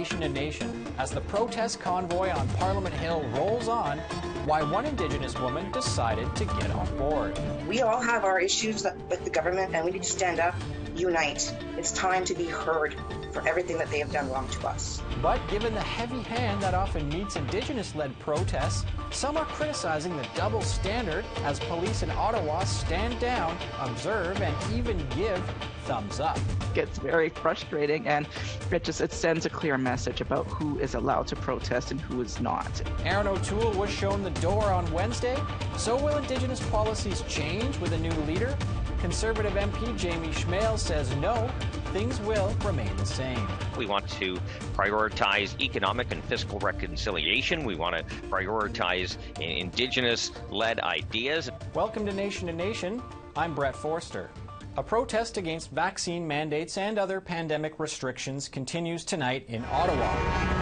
Nation to Nation as the protest convoy on Parliament Hill rolls on, why one Indigenous woman decided to get on board. We all have our issues with the government, and we need to stand up, unite. It's time to be heard for everything that they have done wrong to us. But given the heavy hand that often meets Indigenous-led protests, some are criticizing the double standard as police in Ottawa stand down, observe, and even give thumbs up. It gets very frustrating, and it sends a clear message about who is allowed to protest and who is not. Aaron O'Toole was shown the door on Wednesday. So will Indigenous policies change with a new leader? Conservative MP Jamie Schmale says no, things will remain the same. We want to prioritize economic and fiscal reconciliation. We want to prioritize Indigenous-led ideas. Welcome to Nation. I'm Brett Forster. A protest against vaccine mandates and other pandemic restrictions continues tonight in Ottawa.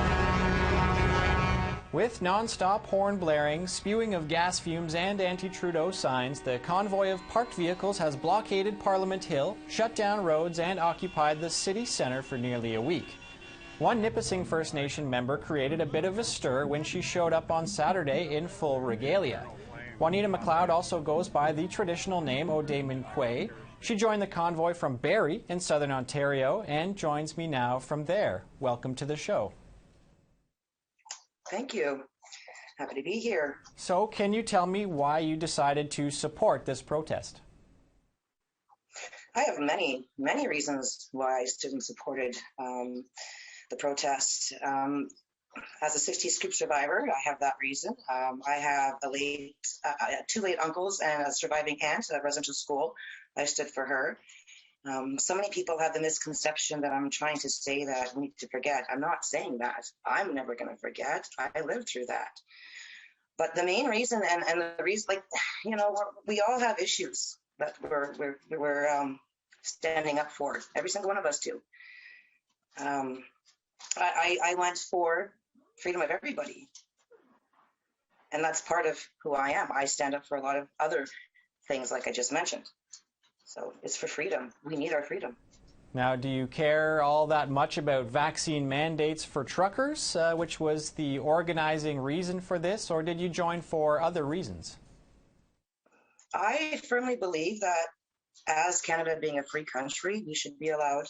With non-stop horn blaring, spewing of gas fumes and anti-Trudeau signs, the convoy of parked vehicles has blockaded Parliament Hill, shut down roads, and occupied the city centre for nearly a week. One Nipissing First Nation member created a bit of a stir when she showed up on Saturday in full regalia. Juanita MacLeod also goes by the traditional name O'Day-Minquay. She joined the convoy from Barrie in southern Ontario and joins me now from there. Welcome to the show. Thank you. Happy to be here. So, can you tell me why you decided to support this protest? I have many reasons why I stood and supported the protest. As a 60s scoop survivor, I have that reason. I have two late uncles and a surviving aunt at a residential school. I stood for her. So many people have the misconception that I'm trying to say that we need to forget. I'm not saying that. I'm never going to forget. I lived through that. But the main reason, and the reason, we all have issues that we're standing up for. Every single one of us do. I went for freedom of everybody. And that's part of who I am. I stand up for a lot of other things like I just mentioned. So it's for freedom. We need our freedom. Now, do you care all that much about vaccine mandates for truckers, which was the organizing reason for this, or did you join for other reasons? I firmly believe that as Canada being a free country, we should be allowed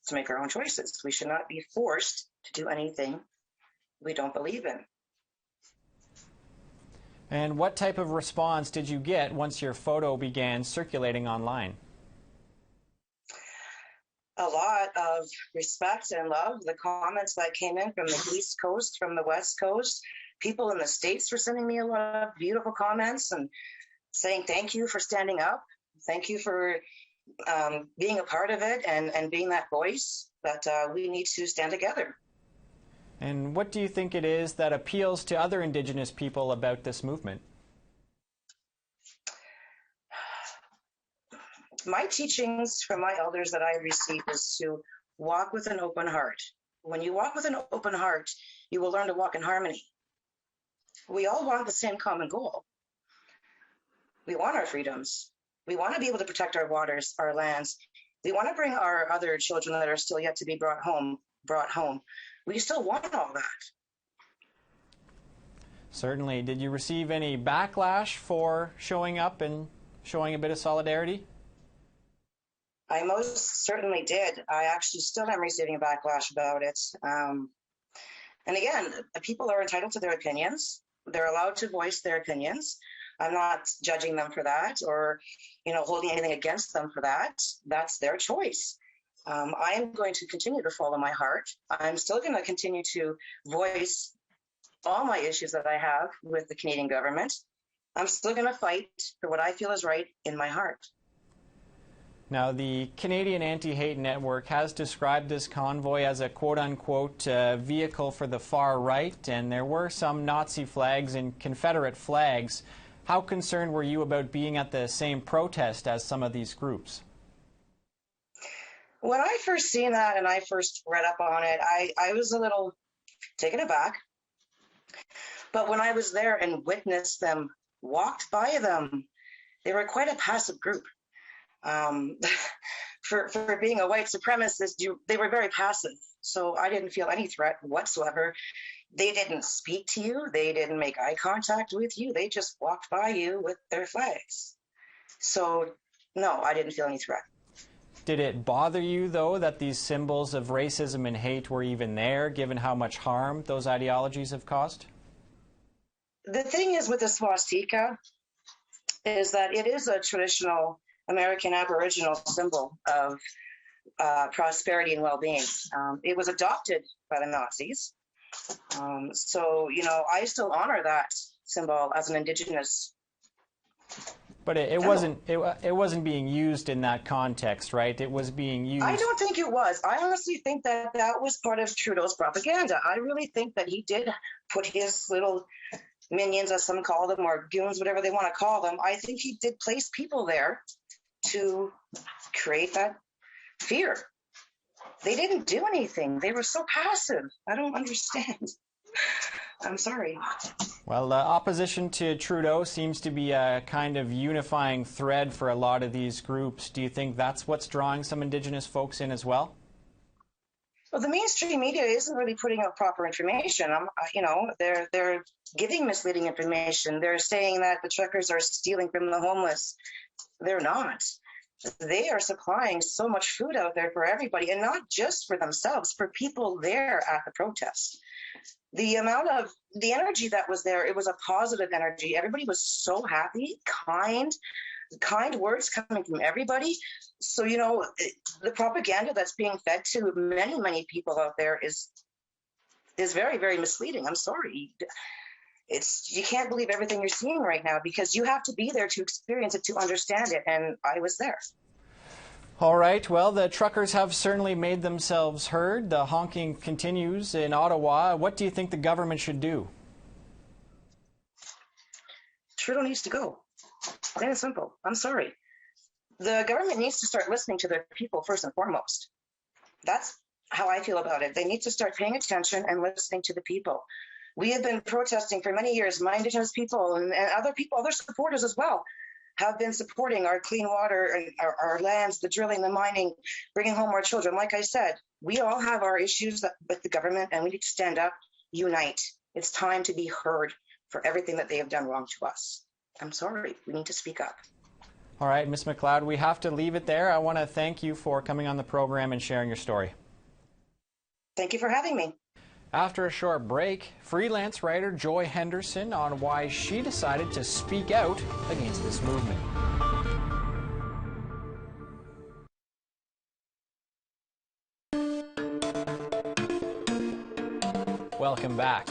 to make our own choices. We should not be forced to do anything we don't believe in. And what type of response did you get once your photo began circulating online? A lot of respect and love. The comments that came in from the East Coast, from the West Coast, people in the States were sending me a lot of beautiful comments and saying thank you for standing up. Thank you for being a part of it and being that voice that we need to stand together. And what do you think it is that appeals to other Indigenous people about this movement? My teachings from my elders that I received is to walk with an open heart. When you walk with an open heart, you will learn to walk in harmony. We all want the same common goal. We want our freedoms. We want to be able to protect our waters, our lands. We want to bring our other children that are still yet to be brought home. We still want all that. Certainly. Did you receive any backlash for showing up and showing a bit of solidarity? I most certainly did. I actually still am receiving a backlash about it. And again, people are entitled to their opinions. They're allowed to voice their opinions. I'm not judging them for that or, holding anything against them for that. That's their choice. I am going to continue to follow my heart. I'm still going to continue to voice all my issues that I have with the Canadian government. I'm still going to fight for what I feel is right in my heart. Now, the Canadian Anti-Hate Network has described this convoy as a quote-unquote vehicle for the far right, and there were some Nazi flags and Confederate flags. How concerned were you about being at the same protest as some of these groups? When I first seen that and I first read up on it, I was a little taken aback. But when I was there and witnessed them, walked by them, they were quite a passive group. for being a white supremacist, they were very passive. So I didn't feel any threat whatsoever. They didn't speak to you. They didn't make eye contact with you. They just walked by you with their flags. So no, I didn't feel any threat. Did it bother you, though, that these symbols of racism and hate were even there, given how much harm those ideologies have caused? The thing is with the swastika is that it is a traditional American Aboriginal symbol of prosperity and well-being. It was adopted by the Nazis. So, I still honor that symbol as an Indigenous. But it wasn't being used in that context, right? It was being used. I don't think it was. I honestly think that was part of Trudeau's propaganda. I really think that he did put his little minions, as some call them, or goons, whatever they want to call them. I think he did place people there to create that fear. They didn't do anything. They were so passive. I don't understand. I'm sorry. Well, opposition to Trudeau seems to be a kind of unifying thread for a lot of these groups. Do you think that's what's drawing some Indigenous folks in as well? Well, the mainstream media isn't really putting out proper information. They're giving misleading information. They're saying that the truckers are stealing from the homeless. They're not. They are supplying so much food out there for everybody, and not just for themselves, for people there at the protest. The amount of the energy that was there, it was a positive energy. Everybody was so happy, kind words coming from everybody. So, the propaganda that's being fed to many, many people out there is very, very misleading. I'm sorry. You can't believe everything you're seeing right now, because you have to be there to experience it, to understand it. And I was there. All right. Well, the truckers have certainly made themselves heard. The honking continues in Ottawa. What do you think the government should do? Trudeau needs to go. Plain and simple. I'm sorry. The government needs to start listening to their people first and foremost. That's how I feel about it. They need to start paying attention and listening to the people. We have been protesting for many years. My Indigenous people and other people, other supporters as well, have been supporting our clean water and our lands, the drilling, the mining, bringing home our children. Like I said, we all have our issues with the government, and we need to stand up, unite. It's time to be heard for everything that they have done wrong to us. I'm sorry. We need to speak up. All right, Ms. McLeod, we have to leave it there. I want to thank you for coming on the program and sharing your story. Thank you for having me. After a short break, freelance writer Joy Henderson on why she decided to speak out against this movement. Welcome back.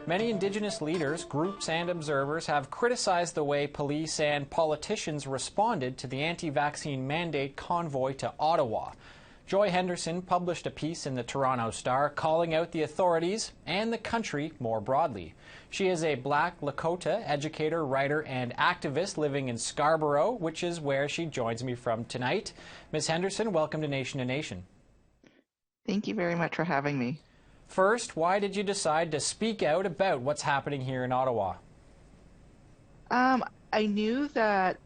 Many Indigenous leaders, groups, and observers have criticized the way police and politicians responded to the anti-vaccine mandate convoy to Ottawa. Joy Henderson published a piece in the Toronto Star calling out the authorities and the country more broadly. She is a Black Lakota educator, writer, and activist living in Scarborough, which is where she joins me from tonight. Ms. Henderson, welcome to Nation to Nation. Thank you very much for having me. First, why did you decide to speak out about what's happening here in Ottawa? I knew that,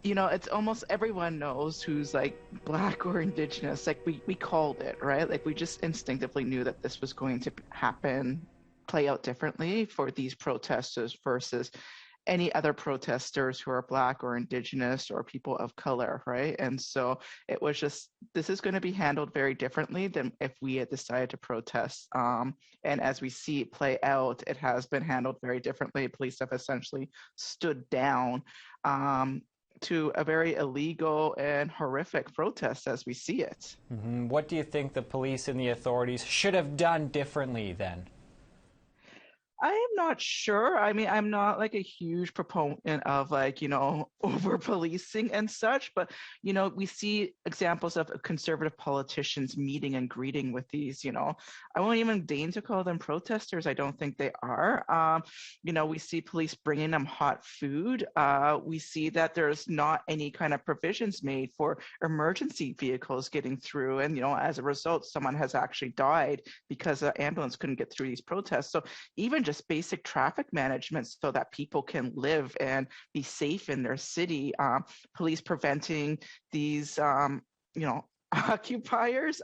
it's almost everyone knows who's like Black or Indigenous. Like we called it, right? Like we just instinctively knew that this was going to happen, play out differently for these protesters versus any other protesters who are Black or Indigenous or people of color, right? And so it was just, this is going to be handled very differently than if we had decided to protest. And as we see it play out, it has been handled very differently. Police have essentially stood down to a very illegal and horrific protest as we see it. Mm-hmm. What do you think the police and the authorities should have done differently then? I am not sure. I mean, I'm not like a huge proponent of over policing and such, but, we see examples of conservative politicians meeting and greeting with these, I won't even deign to call them protesters. I don't think they are. We see police bringing them hot food. We see that there's not any kind of provisions made for emergency vehicles getting through. And, as a result, someone has actually died because the ambulance couldn't get through these protests. So even just basic traffic management so that people can live and be safe in their city, police preventing these, occupiers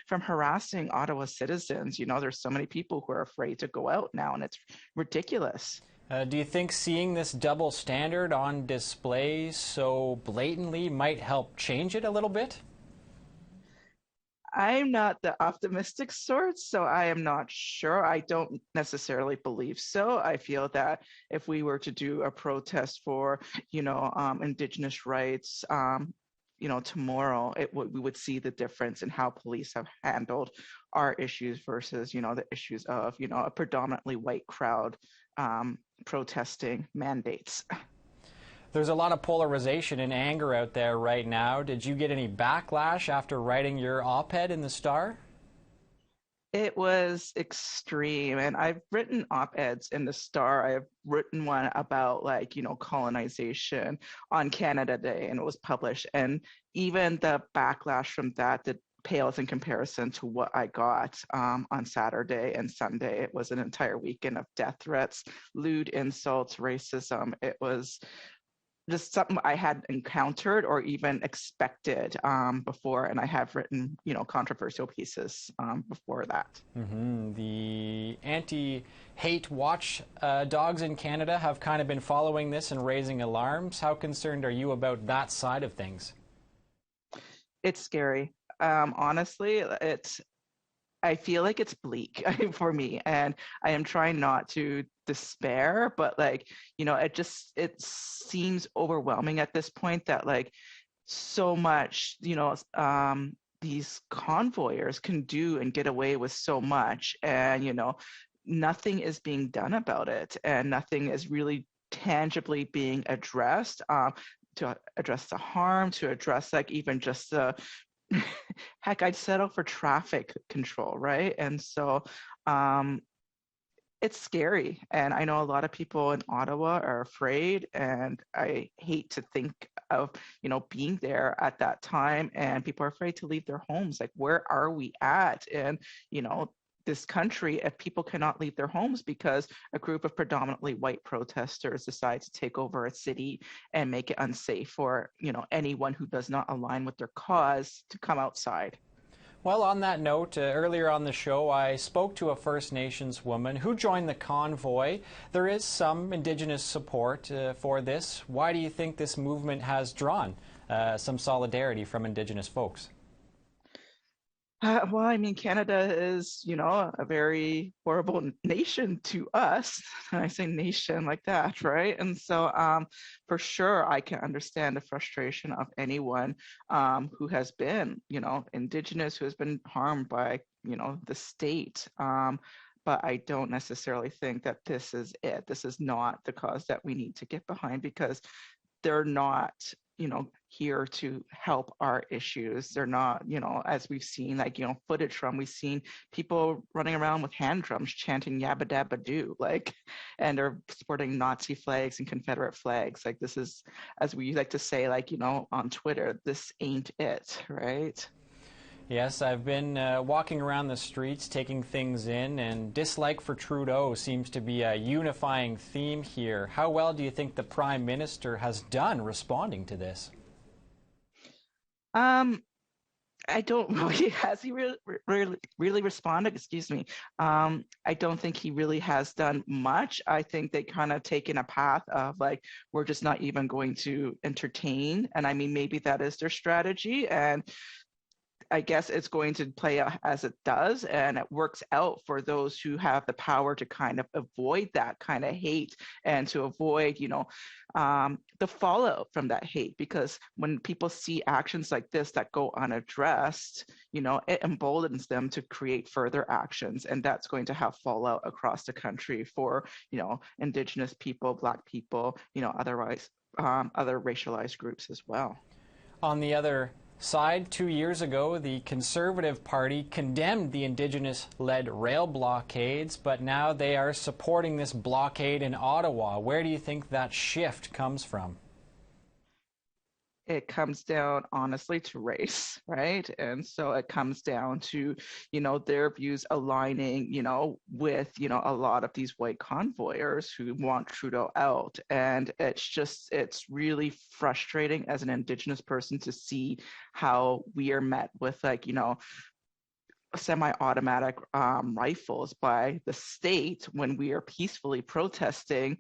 from harassing Ottawa citizens. There's so many people who are afraid to go out now, and it's ridiculous. Do you think seeing this double standard on display so blatantly might help change it a little bit? I'm not the optimistic sort, so I am not sure. I don't necessarily believe so. I feel that if we were to do a protest for, Indigenous rights, tomorrow, we would see the difference in how police have handled our issues versus, the issues of, a predominantly white crowd protesting mandates. There's a lot of polarization and anger out there right now. Did you get any backlash after writing your op-ed in the Star? It was extreme. And I've written op-eds in the Star. I've written one about colonization on Canada Day, and it was published. And even the backlash from that pales in comparison to what I got on Saturday and Sunday. It was an entire weekend of death threats, lewd insults, racism. It was just something I had encountered or even expected before, and I have written, controversial pieces before that. Mm-hmm. The anti-hate watch dogs in Canada have kind of been following this and raising alarms. How concerned are you about that side of things? It's scary. Honestly, I feel like it's bleak for me, and I am trying not to despair, but it seems overwhelming at this point that so much, these convoyers can do and get away with so much, and nothing is being done about it, and nothing is really tangibly being addressed to address the harm, to address even just the heck, I'd settle for traffic control, right? And so it's scary. And I know a lot of people in Ottawa are afraid, and I hate to think of, being there at that time, and people are afraid to leave their homes. Where are we at? And, this country, if people cannot leave their homes because a group of predominantly white protesters decide to take over a city and make it unsafe for, anyone who does not align with their cause to come outside. Well, on that note, earlier on the show, I spoke to a First Nations woman who joined the convoy. There is some Indigenous support for this. Why do you think this movement has drawn some solidarity from Indigenous folks? Well, I mean, Canada is, a very horrible nation to us. And I say nation like that, right? And so for sure, I can understand the frustration of anyone who has been, Indigenous, who has been harmed by, the state. But I don't necessarily think that this is it. This is not the cause that we need to get behind, because they're not, here to help our issues. They're not, as we've seen, footage from, we've seen people running around with hand drums chanting yabba dabba doo, and they're sporting Nazi flags and Confederate flags. This is, as we like to say, on Twitter, this ain't it, right? Yes, I've been walking around the streets, taking things in, and dislike for Trudeau seems to be a unifying theme here. How well do you think the Prime Minister has done responding to this? I don't really, has he really responded? Excuse me. I don't think he really has done much. I think they kind of taken a path of we're just not even going to entertain. And I mean, maybe that is their strategy. And I guess it's going to play out as it does, and it works out for those who have the power to kind of avoid that kind of hate and to avoid, the fallout from that hate. Because when people see actions like this that go unaddressed, it emboldens them to create further actions, and that's going to have fallout across the country for, Indigenous people, Black people, otherwise other racialized groups as well. On the other side, 2 years ago, the Conservative Party condemned the Indigenous-led rail blockades, but now they are supporting this blockade in Ottawa. Where do you think that shift comes from? it comes down honestly to race, right? And so it comes down to, their views aligning, with, a lot of these white convoyers who want Trudeau out. And it's really frustrating as an Indigenous person to see how we are met with semi-automatic rifles by the state when we are peacefully protesting,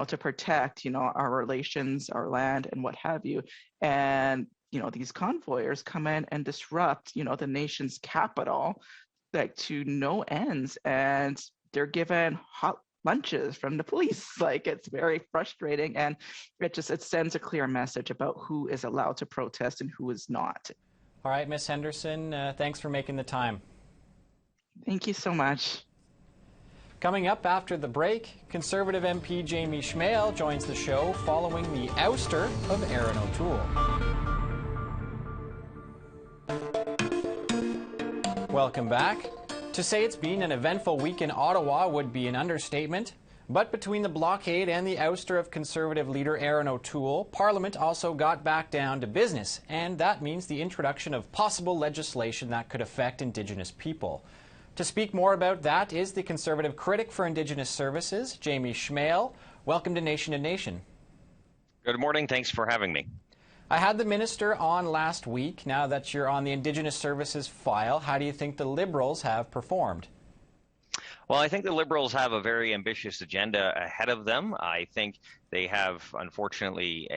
to protect, our relations, our land, and what have you. And, these convoyers come in and disrupt, the nation's capital, to no ends. And they're given hot lunches from the police. It's very frustrating. And it sends a clear message about who is allowed to protest and who is not. All right, Ms. Henderson, thanks for making the time. Thank you so much. Coming up after the break, Conservative MP Jamie Schmale joins the show following the ouster of Aaron O'Toole. Welcome back. To say it's been an eventful week in Ottawa would be an understatement. But between the blockade and the ouster of Conservative leader Aaron O'Toole, Parliament also got back down to business, and that means the introduction of possible legislation that could affect Indigenous people. To speak more about that is the Conservative critic for Indigenous Services, Jamie Schmale. Welcome to Nation to Nation. Good morning. Thanks for having me. I had the minister on last week. Now that you're on the Indigenous Services file, how do you think the Liberals have performed? Well, I think the Liberals have a very ambitious agenda ahead of them. I think they have, unfortunately,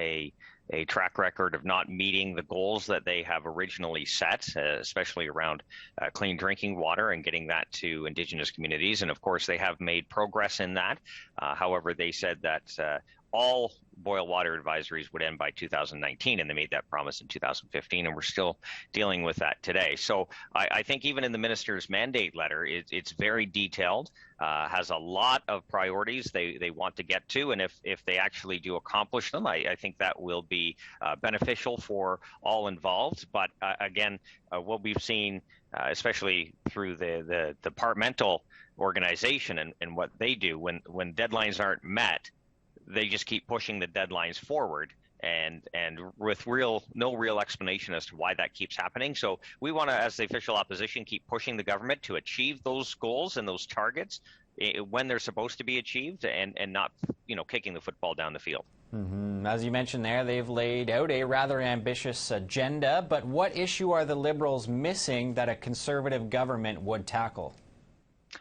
a track record of not meeting the goals that they have originally set, especially around clean drinking water and getting that to Indigenous communities. And of course, they have made progress in that. However, they said that all boil water advisories would end by 2019, and they made that promise in 2015, and we're still dealing with that today. So I think even in the minister's mandate letter, it's very detailed, has a lot of priorities they want to get to, and if they actually do accomplish them, I think that will be beneficial for all involved. But again, what we've seen, especially through the departmental organization and what they do, when deadlines aren't met, they just keep pushing the deadlines forward and with no real explanation as to why that keeps happening. So we want to, as the official opposition, keep pushing the government to achieve those goals and those targets when they're supposed to be achieved, and not, kicking the football down the field. Mm-hmm. As you mentioned there, they've laid out a rather ambitious agenda, but what issue are the Liberals missing that a Conservative government would tackle?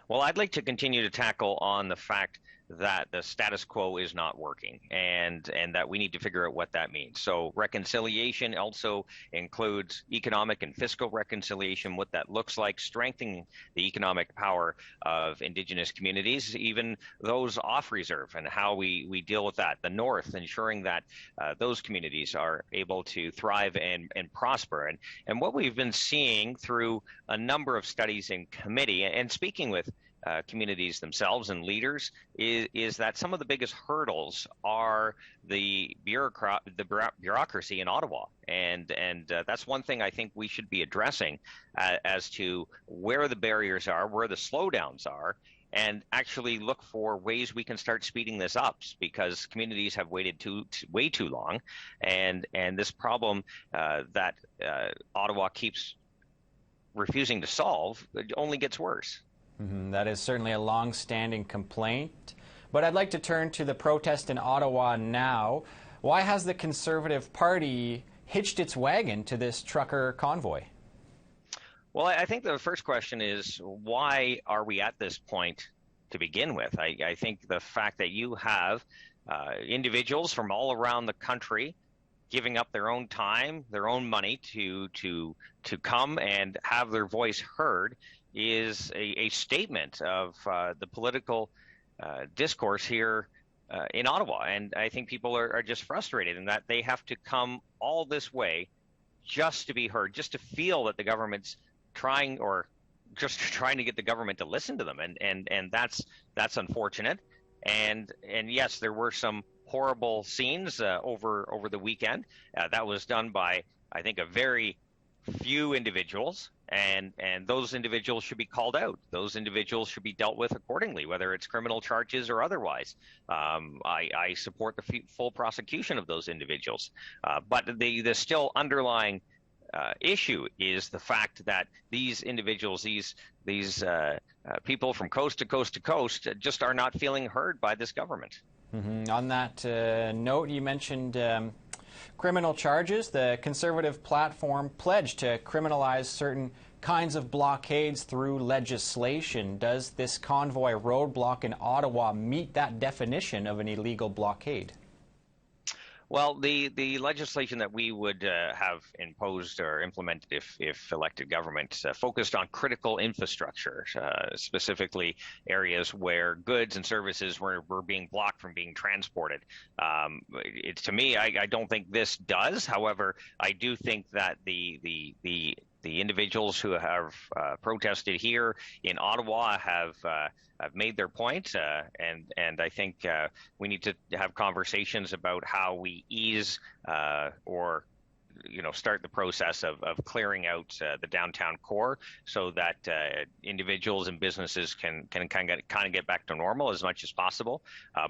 Well, I'd like to continue to tackle on the fact that the status quo is not working, and that we need to figure out what that means. So reconciliation also includes economic and fiscal reconciliation, what that looks like, strengthening the economic power of Indigenous communities, even those off reserve, and how we deal with that. The North, ensuring that those communities are able to thrive and prosper. And what we've been seeing through a number of studies in committee, and speaking with communities themselves and leaders, is that some of the biggest hurdles are the bureaucracy in Ottawa, and that's one thing I think we should be addressing as to where the barriers are, where the slowdowns are, and actually look for ways we can start speeding this up, because communities have waited way too long, and this problem that Ottawa keeps refusing to solve only gets worse. Mm-hmm. That is certainly a long-standing complaint. But I'd like to turn to the protest in Ottawa now. Why has the Conservative Party hitched its wagon to this trucker convoy? Well, I think the first question is, why are we at this point to begin with? I think the fact that you have individuals from all around the country giving up their own time, their own money to come and have their voice heard is a statement of the political discourse here in Ottawa. And I think people are just frustrated in that they have to come all this way just to be heard, just to feel that the government's trying, or just trying to get the government to listen to them. And that's unfortunate. And yes, there were some horrible scenes over the weekend. That was done by, I think, a very few individuals, And those individuals should be called out. Those individuals should be dealt with accordingly, whether it's criminal charges or otherwise. I support the full prosecution of those individuals. But the still underlying issue is the fact that these individuals, these people from coast to coast to coast, just are not feeling heard by this government. Mm-hmm. On that note, you mentioned criminal charges. The Conservative platform pledged to criminalize certain kinds of blockades through legislation. Does this convoy roadblock in Ottawa meet that definition of an illegal blockade? Well, the legislation that we would have imposed or implemented if elected government focused on critical infrastructure, specifically areas where goods and services were being blocked from being transported. To me, I don't think this does. However, I do think that the individuals who have protested here in Ottawa have made their point, and I think we need to have conversations about how we ease or start the process of clearing out the downtown core so that individuals and businesses can kind of get back to normal as much as possible.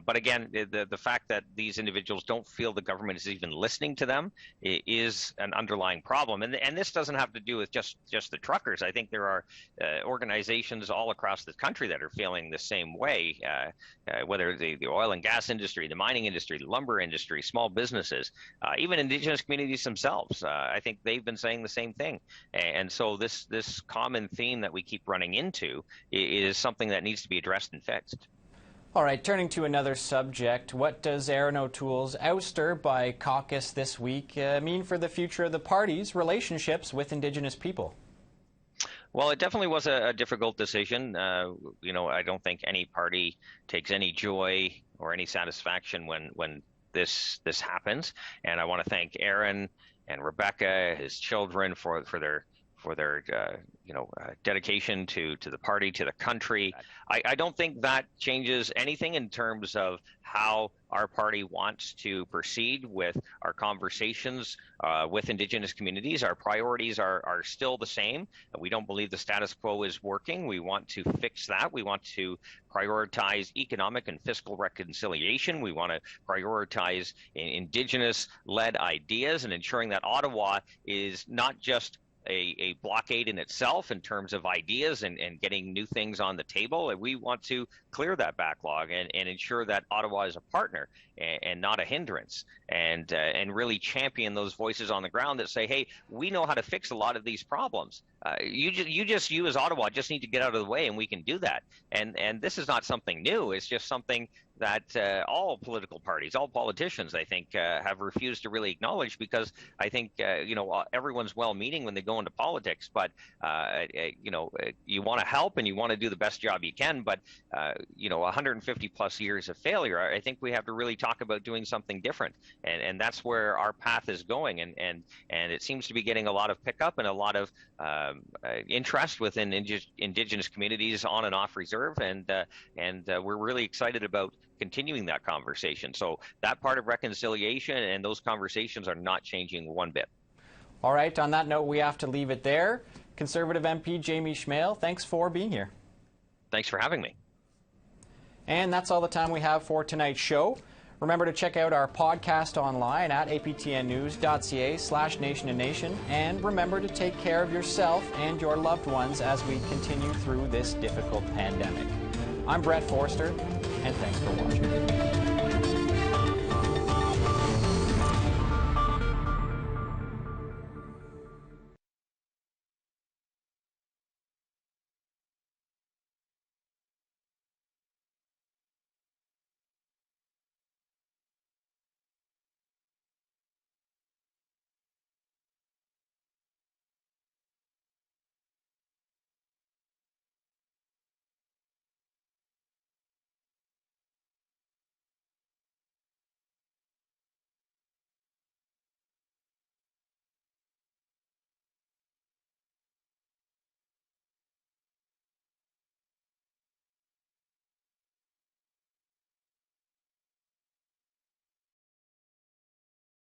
But again, the fact that these individuals don't feel the government is even listening to them is an underlying problem. And this doesn't have to do with just the truckers. I think there are organizations all across the country that are feeling the same way, whether the oil and gas industry, the mining industry, the lumber industry, small businesses, even Indigenous communities themselves. I think they've been saying the same thing. And so this common theme that we keep running into is something that needs to be addressed and fixed. All right, turning to another subject, what does Erin O'Toole's ouster by caucus this week mean for the future of the party's relationships with Indigenous people? Well, it definitely was a difficult decision. I don't think any party takes any joy or any satisfaction when this happens. And I want to thank Erin and Rebecca, his children, for their dedication to the party, to the country. I don't think that changes anything in terms of how our party wants to proceed with our conversations with Indigenous communities. Our priorities are still the same. We don't believe the status quo is working. We want to fix that. We want to prioritize economic and fiscal reconciliation. We want to prioritize Indigenous-led ideas and ensuring that Ottawa is not just a blockade in itself in terms of ideas and getting new things on the table. We want to clear that backlog and ensure that Ottawa is a partner and not a hindrance, and really champion those voices on the ground that say, hey, we know how to fix a lot of these problems. You as Ottawa just need to get out of the way, and we can do that. And this is not something new. It's just something that all political parties, all politicians, I think, have refused to really acknowledge, because I think, everyone's well-meaning when they go into politics, but, you want to help and you want to do the best job you can, but, 150 plus years of failure, I think we have to really talk about doing something different. And that's where our path is going. And it seems to be getting a lot of pickup and a lot of interest within Indigenous communities on and off reserve. And we're really excited about continuing that conversation. So that part of reconciliation and those conversations are not changing one bit. All right, on that note, we have to leave it there. Conservative MP Jamie Schmale, thanks for being here. Thanks for having me. And that's all the time we have for tonight's show. Remember to check out our podcast online at aptnnews.ca/nation-to-nation. And remember to take care of yourself and your loved ones as we continue through this difficult pandemic. I'm Brett Forster, and thanks for watching.